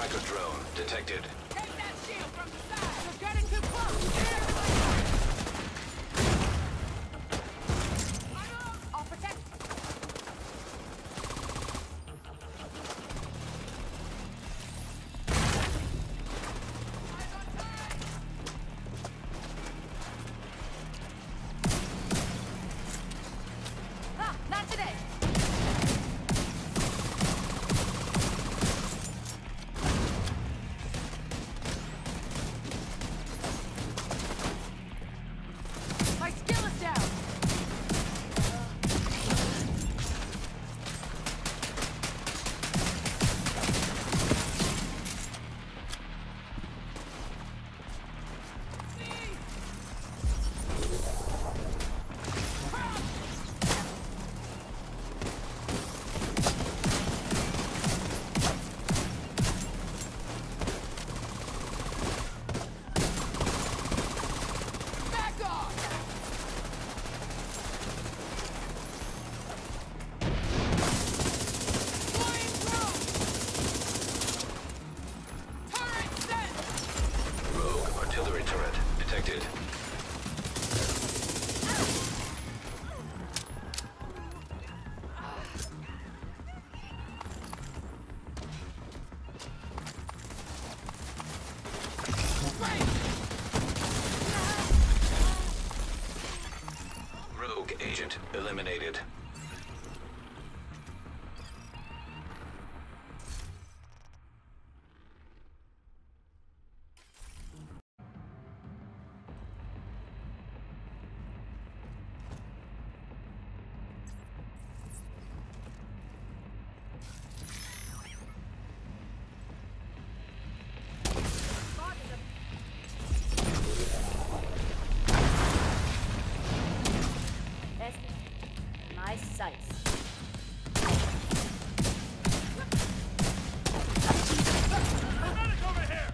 Tracker drone detected. Take that shield from the side! You're getting too close! I'll protect you. Eyes on time! Ah, not today! My skill is down! Back off! Flying drone! Turret set! Rogue artillery turret detected. Rogue agent eliminated. My sights. Medic over here!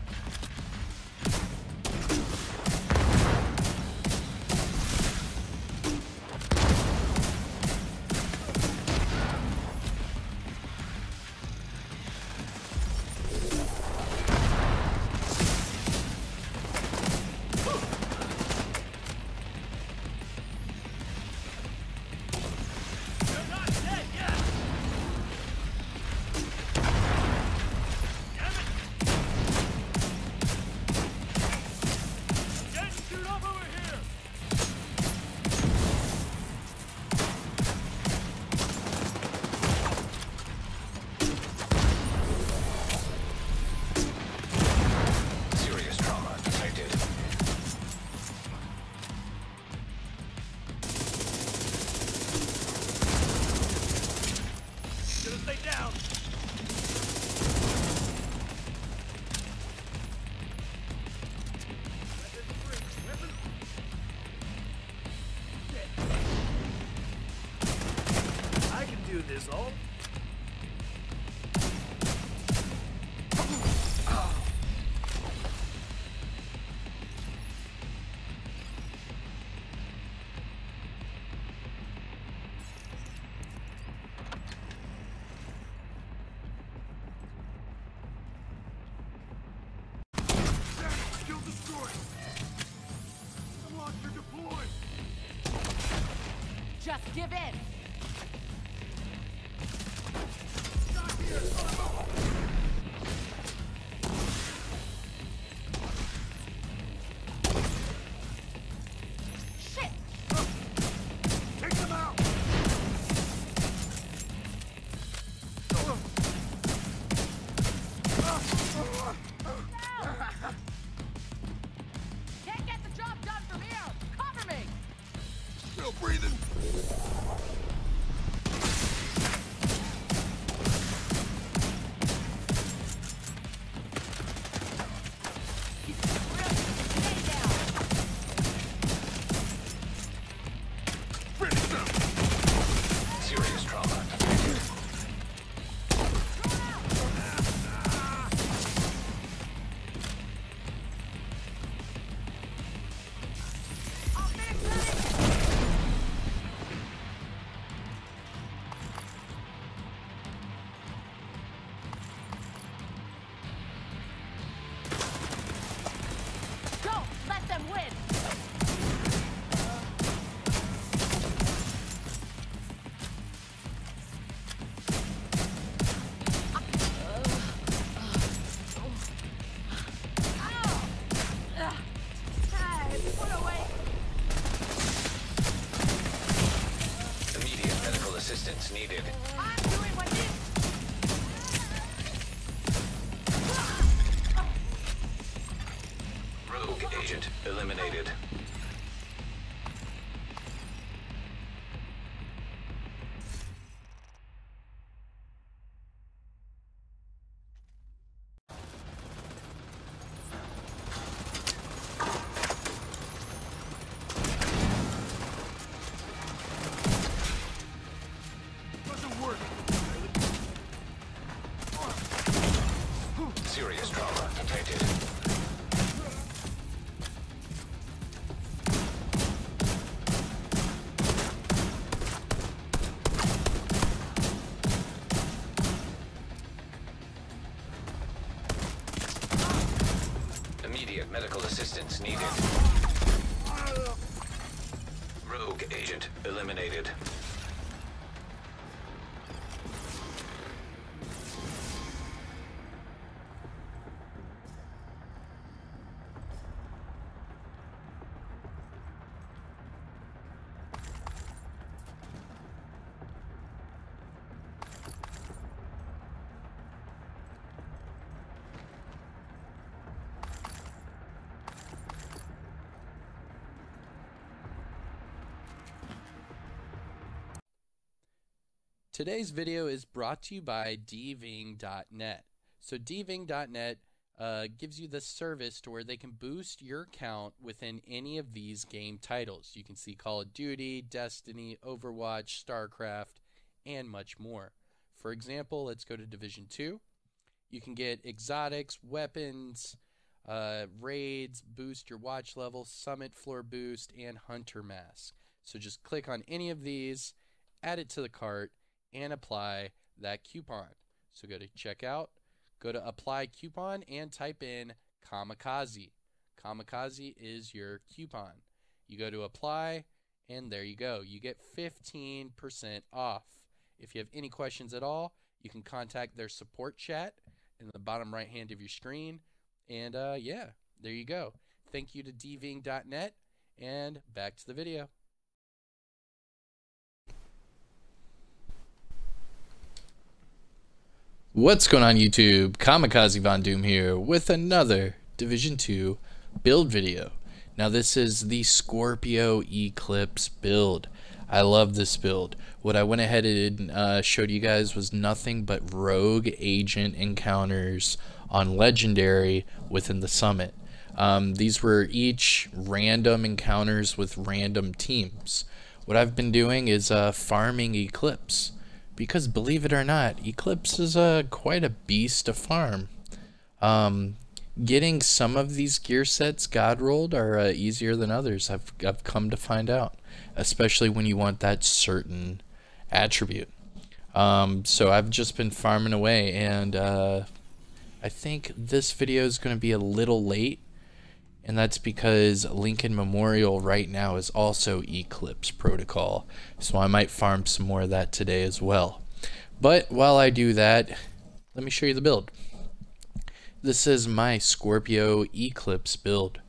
You're not dead yet! Damn it! Get shoot up over here! Serious trauma detected. Gonna stay down! Weapon free! Weapon... Dead. I can do this all. Skill destroyed! Launcher deployed! Just give in! Not here! Shit! Take them out! Can't get the job done from here! Cover me! Still breathing! Stay down! Finish them! Serious trauma detected. I'll finish running! assistance needed. I'm doing what needs. Rogue agent eliminated. Doesn't work. Serious trauma detected. Immediate medical assistance needed. Rogue agent eliminated. Today's video is brought to you by dving.net. So dving.net gives you the service to where they can boost your account within any of these game titles. You can see Call of Duty, Destiny, Overwatch, StarCraft, and much more. For example, let's go to Division 2. You can get exotics, weapons, raids, boost your watch level, summit floor boost, and hunter mask. So just click on any of these, add it to the cart, and apply that coupon. So go to checkout, go to apply coupon, and type in Kamikaze. Kamikaze is your coupon. You go to apply, and there you go. You get 15% off. If you have any questions at all, you can contact their support chat in the bottom right hand of your screen. And yeah, there you go. Thank you to dving.net, and back to the video. What's going on YouTube? Kamikazevondoom here with another Division 2 build video. Now this is the Scorpio Eclipse build. I love this build. What I went ahead and showed you guys was nothing but rogue agent encounters on Legendary within the summit. These were each random encounters with random teams. What I've been doing is farming Eclipse. Because believe it or not, Eclipse is quite a beast to farm. Getting some of these gear sets god rolled are easier than others. I've come to find out, especially when you want that certain attribute. So I've just been farming away, and I think this video is going to be a little late, and that's because Lincoln Memorial right now is also Eclipse Protocol, so I might farm some more of that today as well. But while I do that, let me show you the build. This is my Scorpio Eclipse build.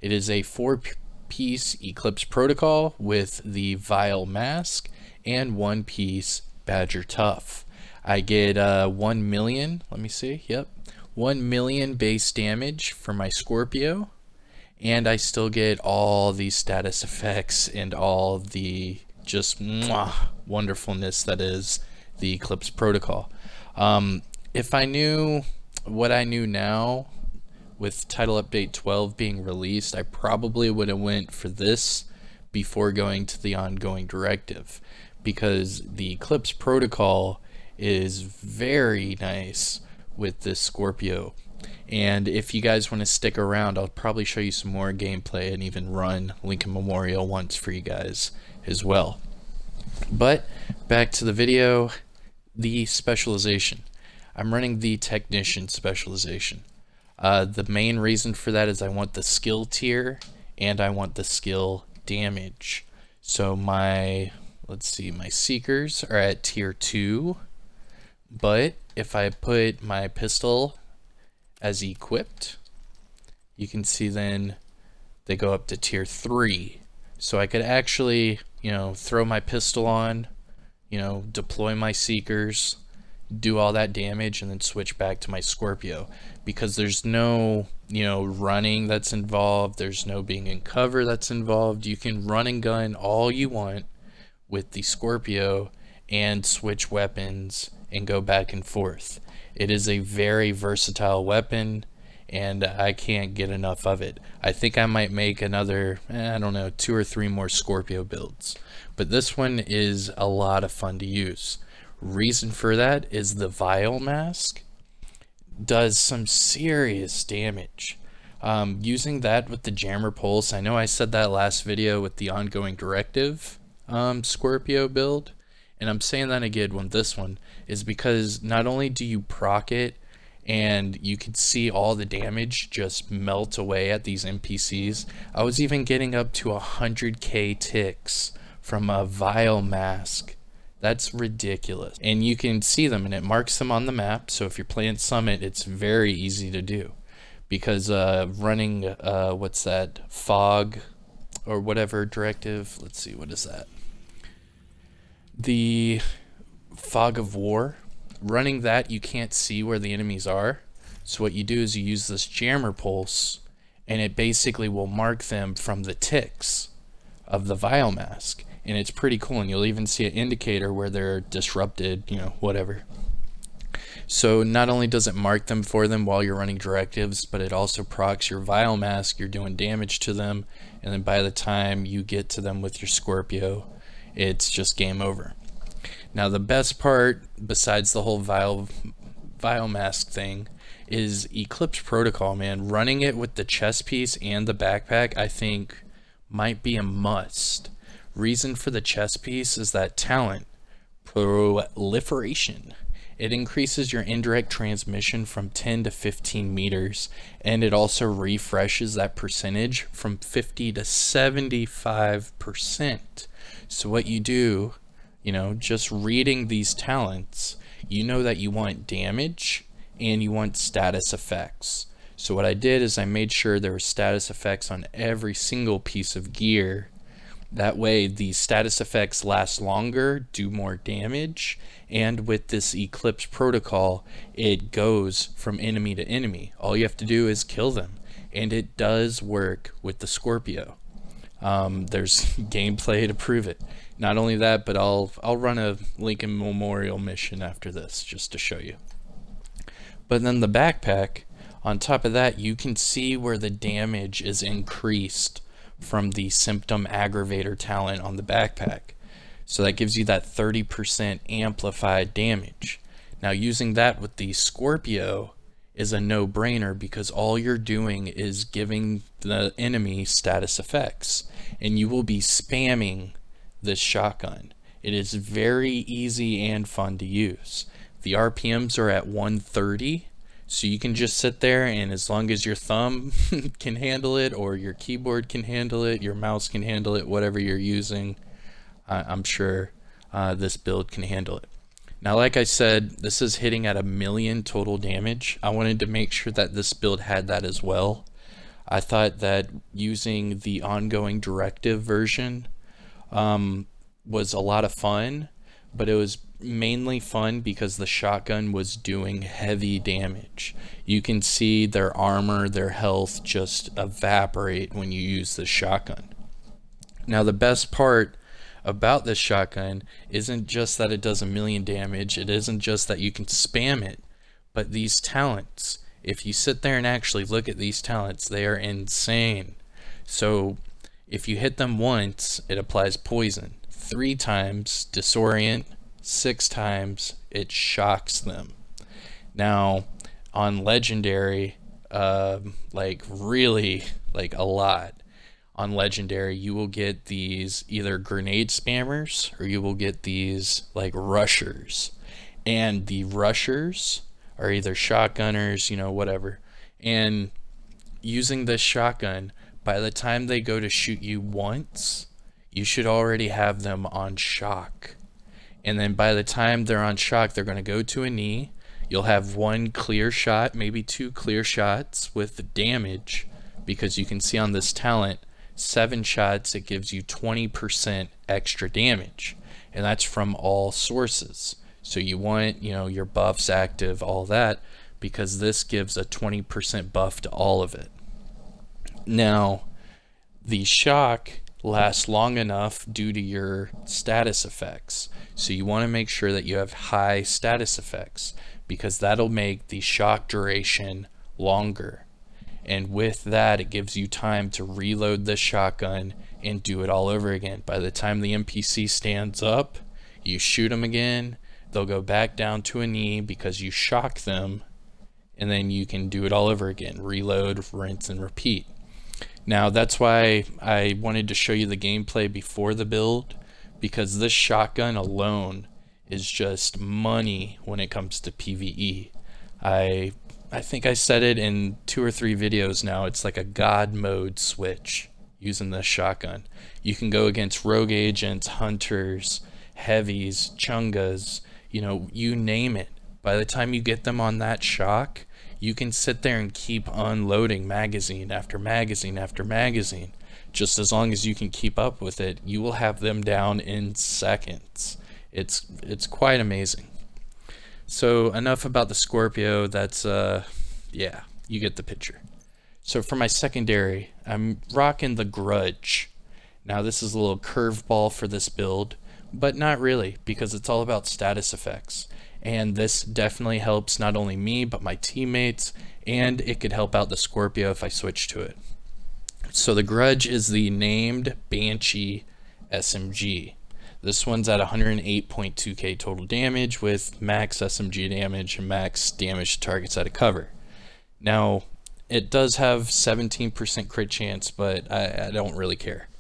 It is a 4-piece Eclipse Protocol with the Vile Mask and 1-piece Badger Tough. I get 1 million, let me see, yep, 1 million base damage for my Scorpio. And I still get all the status effects and all the just wonderfulness that is the Eclipse Protocol. If I knew what I knew now with Title Update 12 being released, I probably would have went for this before going to the ongoing directive, because the Eclipse Protocol is very nice with this Scorpio. And if you guys want to stick around, I'll probably show you some more gameplay and even run Lincoln Memorial once for you guys as well. But back to the video, the specialization. I'm running the technician specialization. The main reason for that is I want the skill tier and I want the skill damage. So my, let's see, my seekers are at tier 2, but if I put my pistol as equipped, you can see then they go up to tier 3. So I could actually, you know, throw my pistol on, you know, deploy my Seekers, do all that damage, and then switch back to my Scorpio, because there's no, you know, running that's involved, there's no being in cover that's involved. You can run and gun all you want with the Scorpio and switch weapons and go back and forth. It is a very versatile weapon, and I can't get enough of it. I think I might make another, I don't know, 2 or 3 more Scorpio builds, but this one is a lot of fun to use. Reason for that is the Vial Mask does some serious damage. Using that with the Jammer Pulse, I know I said that last video with the ongoing directive Scorpio build, and I'm saying that again with this one, is because not only do you proc it and you can see all the damage just melt away at these NPCs, I was even getting up to 100k ticks from a Vial Mask. That's ridiculous. And you can see them and it marks them on the map, so if you're playing Summit, it's very easy to do, because running what's that, fog or whatever directive, let's see, what is that, the Fog of War, running that, you can't see where the enemies are, so what you do is you use this Jammer Pulse and it basically will mark them from the ticks of the Vial Mask, and it's pretty cool, and you'll even see an indicator where they're disrupted, you know, whatever. So not only does it mark them for them while you're running directives, but it also procs your Vial Mask, you're doing damage to them, and then by the time you get to them with your Scorpio, it's just game over. Now the best part, besides the whole Vial Mask thing, is Eclipse Protocol, man. Running it with the chest piece and the backpack, I think, might be a must. Reason for the chest piece is that talent, Proliferation. It increases your indirect transmission from 10 to 15 meters, and it also refreshes that percentage from 50 to 75%. So what you do, you know, just reading these talents, you know that you want damage and you want status effects. So what I did is I made sure there were status effects on every single piece of gear. That way the status effects last longer, do more damage, and with this Eclipse Protocol, it goes from enemy to enemy. All you have to do is kill them, and it does work with the Scorpio. There's gameplay to prove it. Not only that, but I'll run a Lincoln Memorial mission after this just to show you. But then the backpack, on top of that, you can see where the damage is increased from the Symptom Aggravator talent on the backpack. So that gives you that 30% amplified damage. Now using that with the Scorpio is a no-brainer, because all you're doing is giving the enemy status effects, and you will be spamming this shotgun. It is very easy and fun to use. The RPMs are at 130, so you can just sit there, and as long as your thumb can handle it, or your keyboard can handle it, your mouse can handle it, whatever you're using, I'm sure this build can handle it. Now, like I said, this is hitting at 1,000,000 total damage. I wanted to make sure that this build had that as well. I thought that using the ongoing directive version was a lot of fun, but it was mainly fun because the shotgun was doing heavy damage. You can see their armor, their health just evaporate when you use the shotgun. Now the best part about this shotgun isn't just that it does 1,000,000 damage, it isn't just that you can spam it, but these talents. If you sit there and actually look at these talents, they are insane. So if you hit them once, it applies poison. 3 times, disorient. 6 times, it shocks them. Now on legendary, like really, like a lot, on legendary you will get these either grenade spammers or you will get these like rushers, and the rushers are either shotgunners, you know, whatever, and using this shotgun, by the time they go to shoot you once, you should already have them on shock. And then by the time they're on shock, they're going to go to a knee. You'll have 1 clear shot, maybe 2 clear shots with the damage, because you can see on this talent, 7 shots, it gives you 20% extra damage. and that's from all sources. So you want, you know, your buffs active, all that, because this gives a 20% buff to all of it. Now, the shock lasts long enough due to your status effects. So you want to make sure that you have high status effects, because that'll make the shock duration longer. And with that, it gives you time to reload the shotgun and do it all over again. By the time the NPC stands up, you shoot them again, they'll go back down to a knee because you shock them, and then you can do it all over again. Reload, rinse, and repeat. Now that's why I wanted to show you the gameplay before the build, because this shotgun alone is just money when it comes to PVE. I think I said it in 2 or 3 videos now, it's like a god mode switch using this shotgun. You can go against rogue agents, hunters, heavies, chungas, you know, you name it. By the time you get them on that shock, you can sit there and keep unloading magazine after magazine after magazine. Just as long as you can keep up with it, you will have them down in seconds. It's quite amazing. So enough about the Scorpio. That's yeah, you get the picture. So for my secondary, I'm rocking the Grudge. Now this is a little curveball for this build, but not really, because it's all about status effects. And this definitely helps not only me, but my teammates, and it could help out the Scorpio if I switch to it. So the Grudge is the named Banshee SMG. This one's at 108.2k total damage with max SMG damage and max damage to targets out of cover. Now, it does have 17% crit chance, but I don't really care.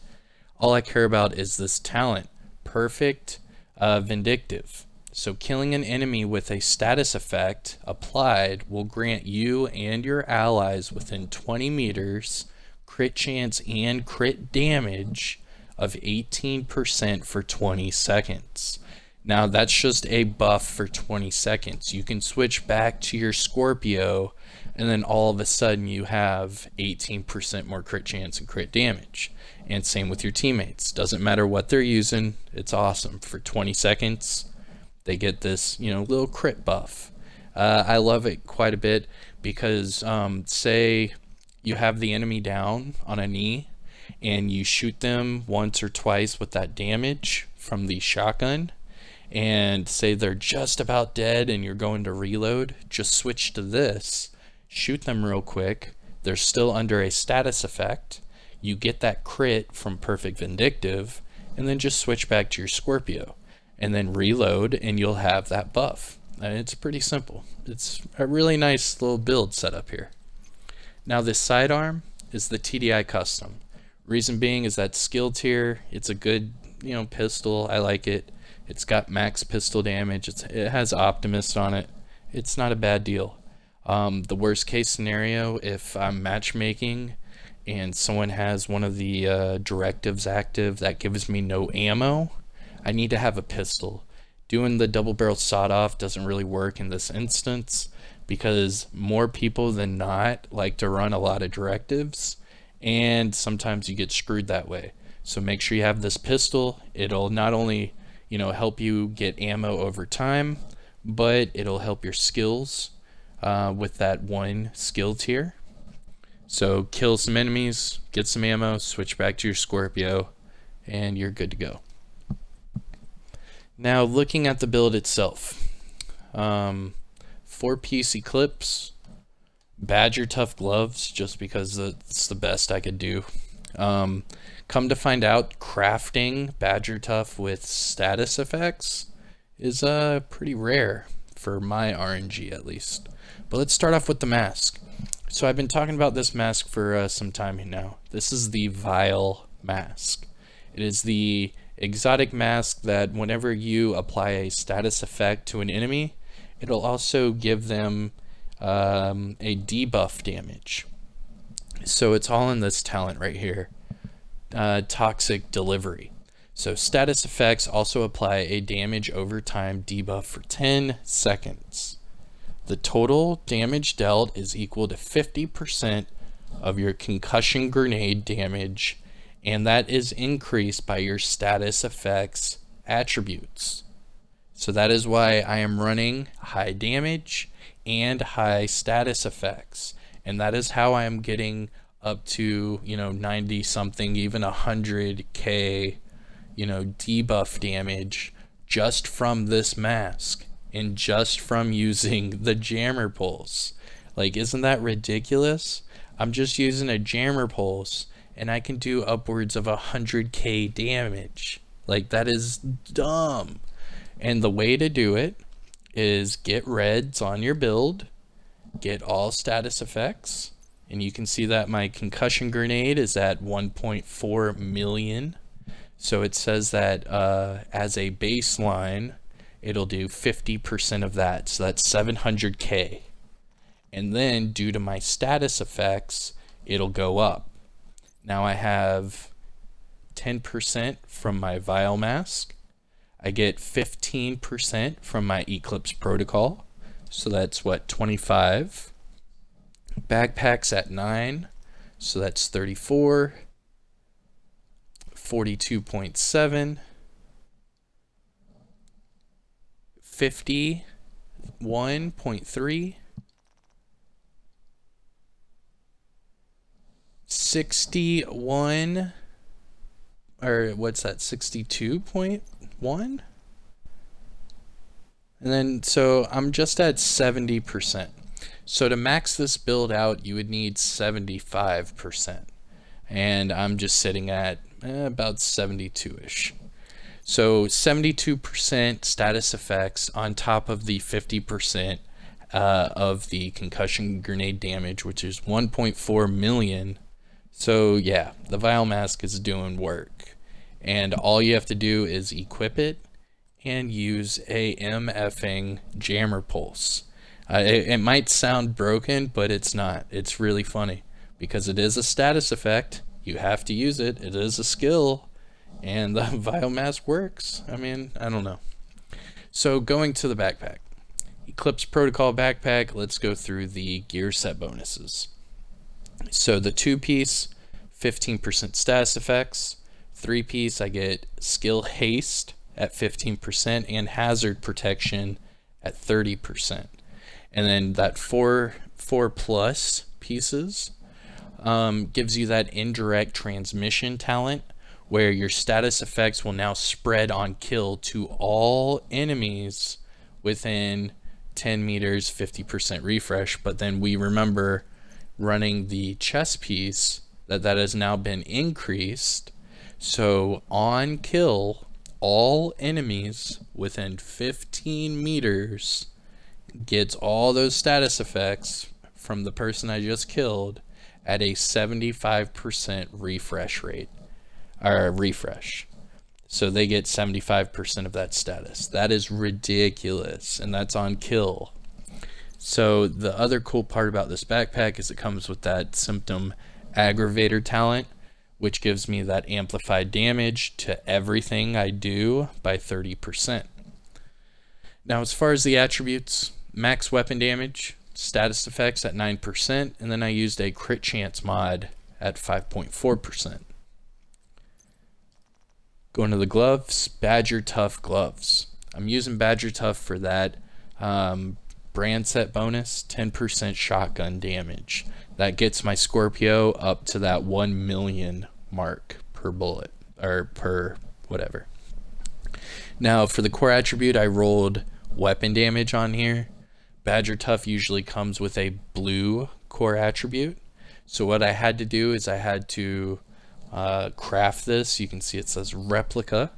All I care about is this talent, Perfect Vindictive. So killing an enemy with a status effect applied will grant you and your allies within 20 meters crit chance and crit damage of 18% for 20 seconds. Now that's just a buff for 20 seconds. You can switch back to your Scorpio and then all of a sudden you have 18% more crit chance and crit damage. And same with your teammates. Doesn't matter what they're using, it's awesome. For 20 seconds, they get this, you know, little crit buff. I love it quite a bit because say you have the enemy down on a knee and you shoot them once or twice with that damage from the shotgun, and say they're just about dead and you're going to reload, just switch to this, shoot them real quick, they're still under a status effect, you get that crit from Perfect Vindictive, and then just switch back to your Scorpio and then reload and you'll have that buff. And it's pretty simple. It's a really nice little build setup here. Now this sidearm is the TDI custom. Reason being is that skill tier, it's a good, you know, pistol. I like it. It's got max pistol damage. It has Optimist on it. It's not a bad deal. The worst case scenario, if I'm matchmaking and someone has one of the directives active that gives me no ammo, I need to have a pistol. Doing the double barrel sawed off doesn't really work in this instance because more people than not like to run a lot of directives, and sometimes you get screwed that way. So make sure you have this pistol. It'll not only, you know, help you get ammo over time, but it'll help your skills with that one skill tier. So kill some enemies, get some ammo, switch back to your Scorpio, and you're good to go. Now looking at the build itself, 4-piece Eclipse, Badger Tough gloves, just because it's the best I could do. Come to find out, crafting Badger Tough with status effects is pretty rare for my RNG at least. But let's start off with the mask. So I've been talking about this mask for some time now. This is the Vile mask. It is the exotic mask that whenever you apply a status effect to an enemy, it'll also give them a debuff damage. So it's all in this talent right here, Toxic Delivery. So status effects also apply a damage over time debuff for 10 seconds. The total damage dealt is equal to 50% of your concussion grenade damage, and that is increased by your status effects attributes. So that is why I am running high damage and high status effects. And that is how I am getting up to, 90 something, even 100k, debuff damage just from this mask and just from using the jammer pulse. Like, isn't that ridiculous? I'm just using a jammer pulse and I can do upwards of 100k damage. Like, that is dumb. And the way to do it is get reds on your build, get all status effects, and you can see that my concussion grenade is at 1.4 million. So it says that as a baseline, it'll do 50% of that. So that's 700k. And then due to my status effects, it'll go up. Now I have 10% from my vial mask. I get 15% from my Eclipse protocol. So that's what, 25. Backpack's at 9. So that's 34. 42.7. 51.3. 61, or what's that, 62.1? And then, so I'm just at 70%. So to max this build out, you would need 75%. And I'm just sitting at about 72-ish. So 72% status effects on top of the 50% of the concussion grenade damage, which is 1.4 million. So yeah, the vial mask is doing work, and all you have to do is equip it and use a MFing jammer pulse. It might sound broken, but it's not. It's really funny because it is a status effect. You have to use it. It is a skill, and the vial mask works. I mean, I don't know. So going to the backpack, Eclipse Protocol backpack. Let's go through the gear set bonuses. So the 2-piece, 15% status effects. 3-piece, I get skill haste at 15% and hazard protection at 30%. And then that 4 plus pieces gives you that indirect transmission talent, where your status effects will now spread on kill to all enemies within 10 meters, 50% refresh. But then we remember running the chest piece that has now been increased. So on kill, all enemies within 15 meters gets all those status effects from the person I just killed at a 75% refresh rate, or refresh. So they get 75% of that status. That is ridiculous, and that's on kill. So the other cool part about this backpack is it comes with that symptom aggravator talent, which gives me that amplified damage to everything I do by 30%. Now, as far as the attributes, max weapon damage, status effects at 9%, and then I used a crit chance mod at 5.4%. Going to the gloves, Badger Tough gloves. I'm using Badger Tough for that brand set bonus, 10% shotgun damage. That gets my Scorpio up to that 1 million mark per bullet, or per whatever. Now for the core attribute, I rolled weapon damage on here. Badger Tough usually comes with a blue core attribute. So what I had to do is I had to craft this. You can see it says replica.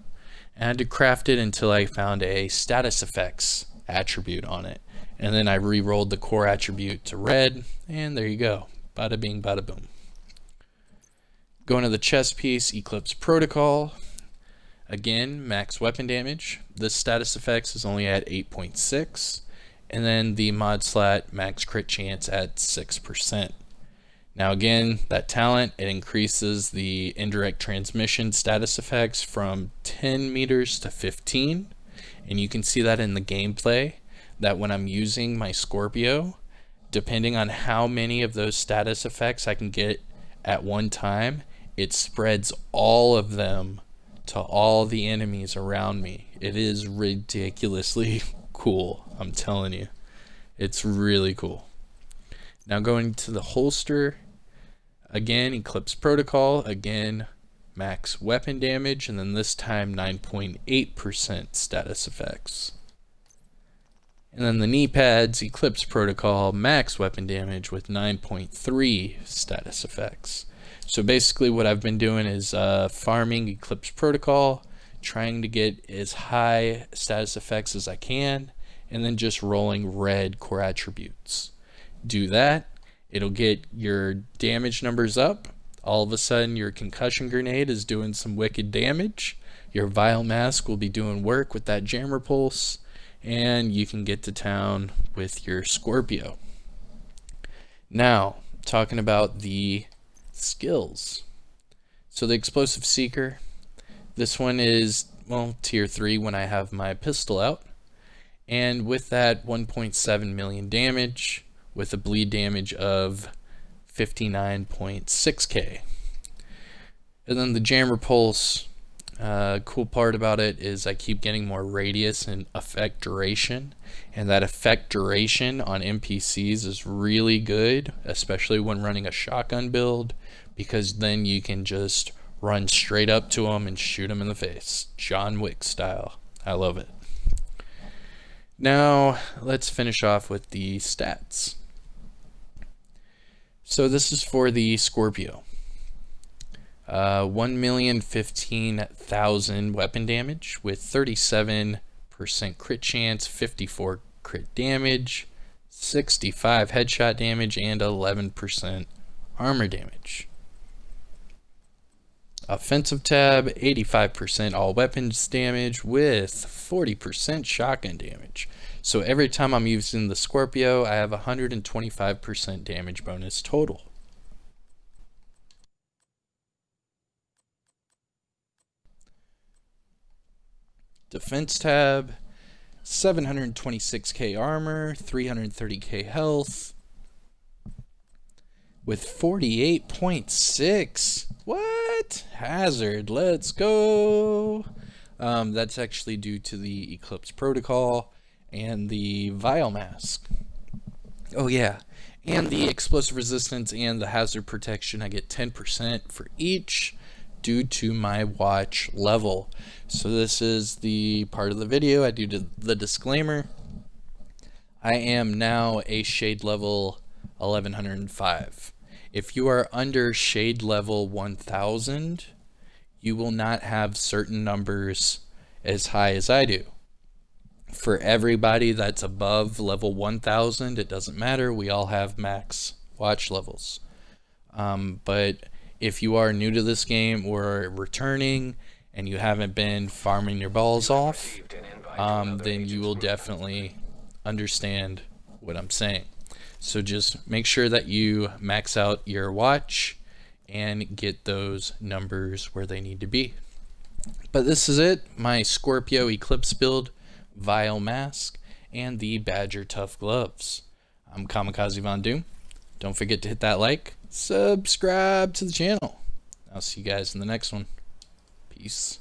And I had to craft it until I found a status effects attribute on it. And then I re-rolled the core attribute to red, and there you go. Bada bing, bada boom. Going to the chest piece, Eclipse Protocol. Again, max weapon damage. This status effects is only at 8.6. And then the mod slat, max crit chance at 6%. Now again, that talent, it increases the indirect transmission status effects from 10 meters to 15. And you can see that in the gameplay, that when I'm using my Scorpio, depending on how many of those status effects I can get at one time, it spreads all of them to all the enemies around me. It is ridiculously cool, I'm telling you. It's really cool. Now going to the holster, again, Eclipse Protocol, again, max weapon damage, and then this time 9.8% status effects. And then the knee pads, Eclipse Protocol, max weapon damage with 9.3 status effects. So basically what I've been doing is farming Eclipse Protocol, trying to get as high status effects as I can, and then just rolling red core attributes. Do that, it'll get your damage numbers up. All of a sudden your concussion grenade is doing some wicked damage. Your Vile Mask will be doing work with that jammer pulse, and you can get to town with your Scorpio. Now, talking about the skills. So the Explosive Seeker, this one is, well, tier 3 when I have my pistol out. And with that 1.7 million damage, with a bleed damage of 59.6k. And then the Jammer Pulse, cool part about it is I keep getting more radius and effect duration, and that effect duration on NPCs is really good, especially when running a shotgun build, because then you can just run straight up to them and shoot them in the face, John Wick style. I love it. Now let's finish off with the stats. So this is for the Scorpio. 1,015,000 weapon damage with 37% crit chance, 54 crit damage, 65 headshot damage, and 11% armor damage. Offensive tab, 85% all weapons damage with 40% shotgun damage. So every time I'm using the Scorpio, I have 125% damage bonus total. Defense tab, 726k armor, 330k health, with 48.6. What? Hazard, let's go. That's actually due to the Eclipse Protocol and the Vile Mask. Oh yeah, and the Explosive Resistance and the Hazard Protection, I get 10% for each due to my watch level. So this is the part of the video I do the disclaimer. I am now a shade level 1105. If you are under shade level 1000, you will not have certain numbers as high as I do. For everybody that's above level 1000, it doesn't matter. We all have max watch levels. But if you are new to this game or returning and you haven't been farming your balls off, then you will definitely understand what I'm saying. So just make sure that you max out your watch and get those numbers where they need to be. But this is it, my Scorpio Eclipse build, Vile Mask, and the Badger Tough Gloves. I'm Kamikazevondoom. Don't forget to hit that like, subscribe to the channel. I'll see you guys in the next one. Peace.